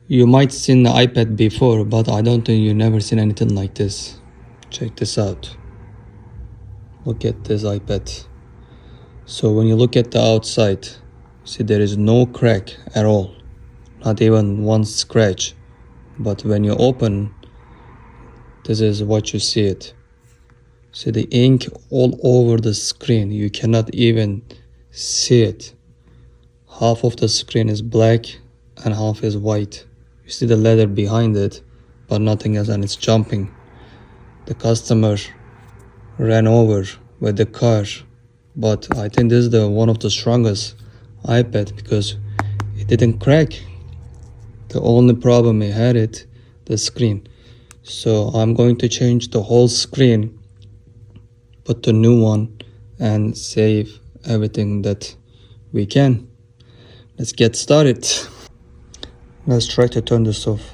You might seen the iPad before, but I don't think you never seen anything like this. Check this out. Look at this iPad. So when you look at the outside, see there is no crack at all, not even one scratch. But when you open, this is what you see it. See the ink all over the screen. You cannot even see it. Half of the screen is black and half is white. You see the leather behind it, but nothing else, and it's jumping. The customer ran over with the car, but I think this is one of the strongest iPad because it didn't crack. The only problem it had the screen. So I'm going to change the whole screen, put the new one, and save everything that we can. Let's get started. Let's try to turn this off.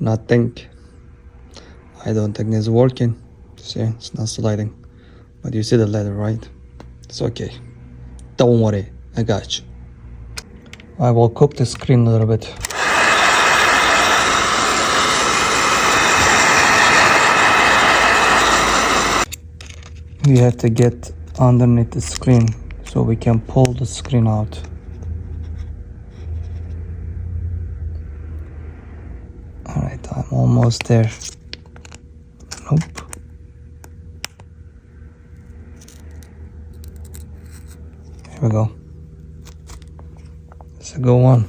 Nothing. I don't think it's working. See, it's not sliding. But you see the letter, right? It's okay. Don't worry, I got you. I will cook the screen a little bit. We have to get underneath the screen so we can pull the screen out. Alright, I'm almost there. Nope. Here we go. It's a good one.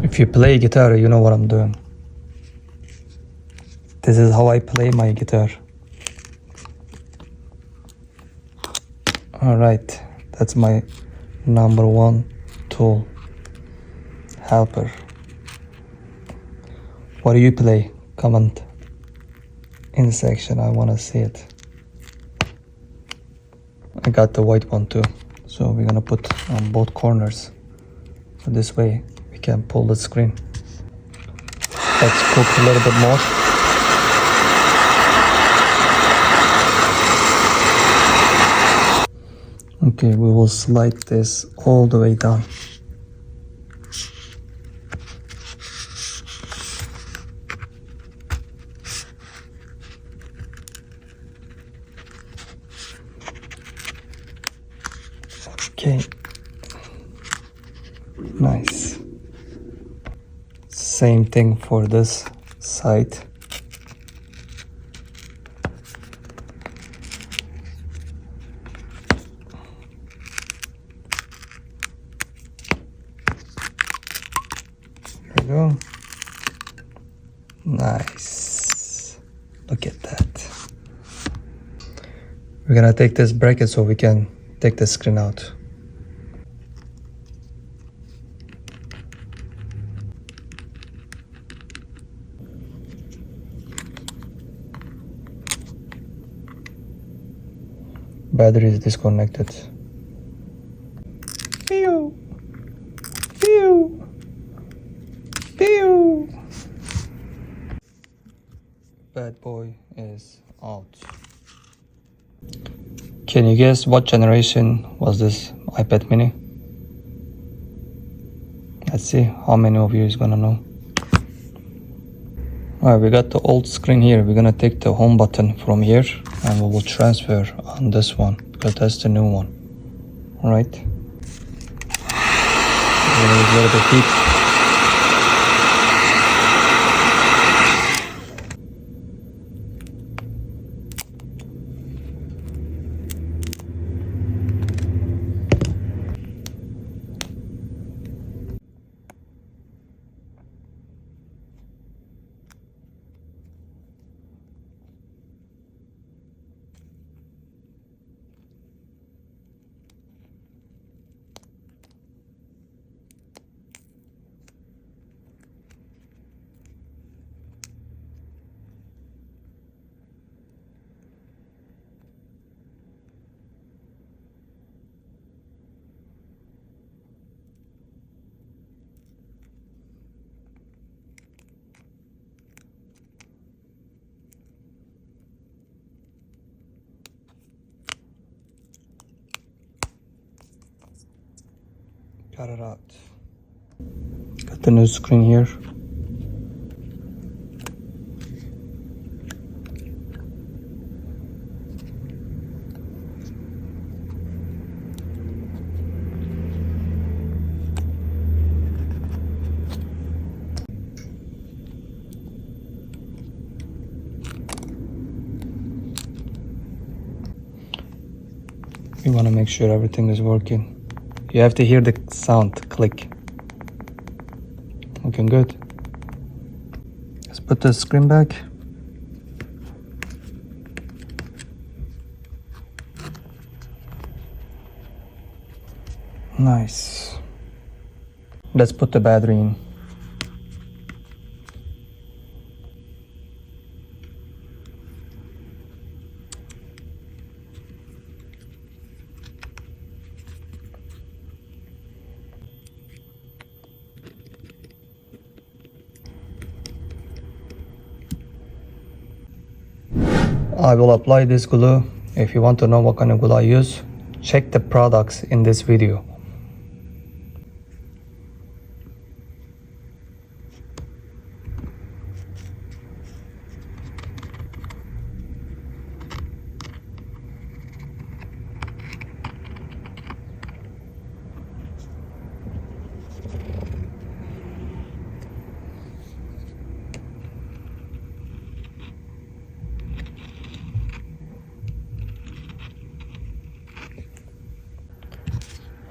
If you play guitar, you know what I'm doing. This is how I play my guitar. Alright, that's my number one tool. Helper. What do you play? Comment in the section, I wanna see it. I got the white one too, so we're gonna put on both corners. So this way we can pull the screen. Let's cook a little bit more. Okay, we will slide this all the way down. Okay, nice. Same thing for this side. Here we go. Nice. Look at that. We're gonna take this bracket so we can take the screen out. Battery is disconnected. Pew! Pew! Pew! Bad boy is out. Can you guess what generation was this iPad mini? Let's see how many of you is gonna know. Alright, we got the old screen here. We're gonna take the home button from here and we will transfer on this one because that's the new one. Alright. We're gonna use a little bit of heat. Cut it out. Got the new screen here. You want to make sure everything is working. You have to hear the sound click. Looking good. Let's put the screen back. Nice. Let's put the battery in. I will apply this glue. If you want to know what kind of glue I use, check the products in this video.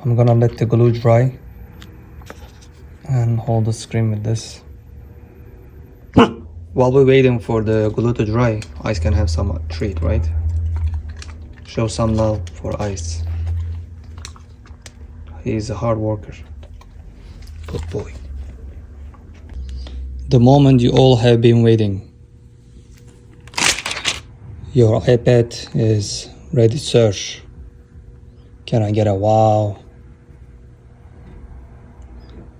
I'm gonna let the glue dry and hold the screen with this. While we're waiting for the glue to dry, Ice can have some treat, right? Show some love for Ice. He's a hard worker. Good boy. The moment you all have been waiting. Your iPad is ready to search. Can I get a wow?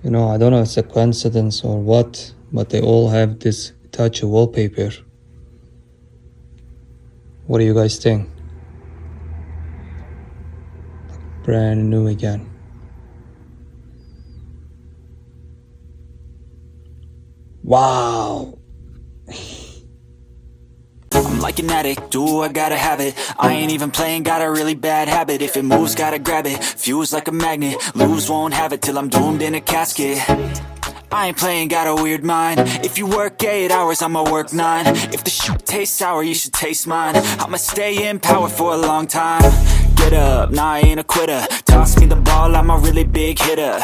You know, I don't know if it's a coincidence or what, but they all have this touch wallpaper. What do you guys think? Brand new again. Wow! I'm like an addict, do I gotta have it. I ain't even playing, got a really bad habit. If it moves, gotta grab it, fuse like a magnet. Lose, won't have it till I'm doomed in a casket. I ain't playing, got a weird mind. If you work 8 hours, I'ma work 9. If the shoot tastes sour, you should taste mine. I'ma stay in power for a long time. Get up, nah I ain't a quitter. Toss me the ball, I'm a really big hitter.